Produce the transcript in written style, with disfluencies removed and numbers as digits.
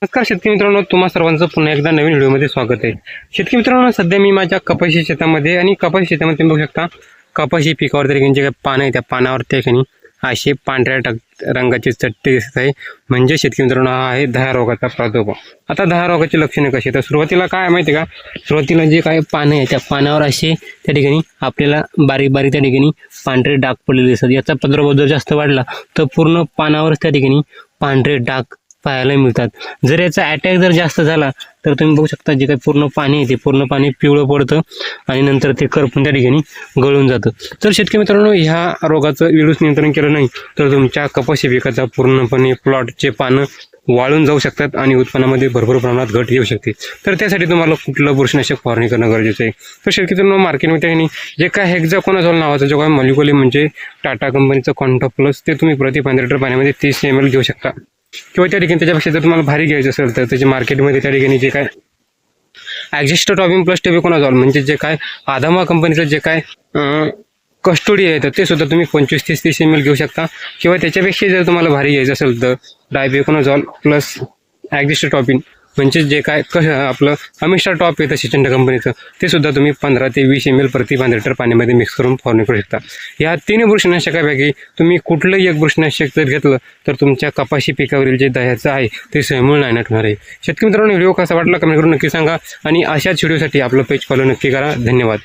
नमस्कार शेतकरी मित्रांनो, तुम्हा सर्वांचं पुन्हा एकदा नवीन व्हिडिओमध्ये स्वागत आहे. शेतकरी मित्रांनो, सध्या मी माझ्या कपाशी शेतामध्ये आणि कपाशी शेतामध्ये तुम्ही बघू शकता कपाशी पिकावर तरी जे काही पानं आहे त्या पानावर त्या ठिकाणी असे पांढऱ्या रंगाचे चट्टे दिसत आहे. म्हणजे शेतकरी मित्रांनो, हा आहे दहा रोगाचा प्रादुर्भाव. आता दहा रोगाची लक्षणे कशी? तर सुरुवातीला काय माहिती आहे का, सुरुवातीला जे काही पानं आहे त्या पानावर असे त्या ठिकाणी आपल्याला बारीक बारीक त्या ठिकाणी पांढरे डाग पडलेले दिसतात. याचा प्रादुर्भाव जर जास्त वाढला तर पूर्ण पानावर त्या ठिकाणी पांढरे डाग पाहायला मिळतात. जर याचा अटॅक जर जास्त झाला तर तुम्ही बघू शकता जे काही पूर्ण पाणी आहे ते पूर्ण पाणी पिवळं पडतं आणि नंतर ते करपून त्या ठिकाणी गळून जातं. तर शेतकरी मित्रांनो, ह्या रोगाचं वेळीच नियंत्रण केलं नाही तर तुमच्या कपाशी पिकाचा पूर्णपणे प्लॉटचे पानं वाळून जाऊ शकतात आणि उत्पन्नामध्ये भरपूर प्रमाणात घट येऊ शकते. तर त्यासाठी तुम्हाला कुठलं बुरशीनाशक फवारणी करणं गरजेचं आहे. तर शेतकरी मित्रांनो, मार्केटमध्ये जे काय हेक्झाकोनाझोल नावाचं जो काय मॉलिक्युल म्हणजे टाटा कंपनीचं क्वांटा प्लस, ते तुम्ही प्रति 5 लिटर पाण्यामध्ये 30 ml घेऊ शकता. किंवा त्या ठिकाणी त्याच्यापेक्षा जर तुम्हाला भारी घ्यायचं असेल तर त्याचे मार्केटमध्ये त्या ठिकाणी जे काय ॲक्झिस्टोटॉबिन प्लस टेबिकोनाझोल म्हणजे जे काय आदामा कंपनीचं जे काय कस्टोडी आहे तर ते सुद्धा तुम्ही 25-30 ml घेऊ शकता. किंवा त्याच्यापेक्षा जर तुम्हाला भारी घ्यायचं असेल तर डायबेकोनाझोल प्लस ॲक्झिस्टोटॉबिन म्हणजे जे काय आपलं अमिस्टार टॉप येतं सिचंडा कंपनीचं, ते सुद्धा तुम्ही 15 ते 20 ml प्रति 5 लिटर पाण्यामध्ये मिक्स करून फवारणी करू शकता. या 3 बुरशीनाशकापैकी तुम्ही कुठलंही एक बुरशीनाशक जर घेतलं तर तुमच्या कपाशी पिकावरील जे दह्याचं आहे ते समूळ नायनाट होणार आहे. शेतकरी मित्रांनो, व्हिडिओ कसा वाटला कमेंट करून नक्की सांगा आणि अशाच व्हिडिओसाठी आपलं पेज फॉलो नक्की करा. धन्यवाद.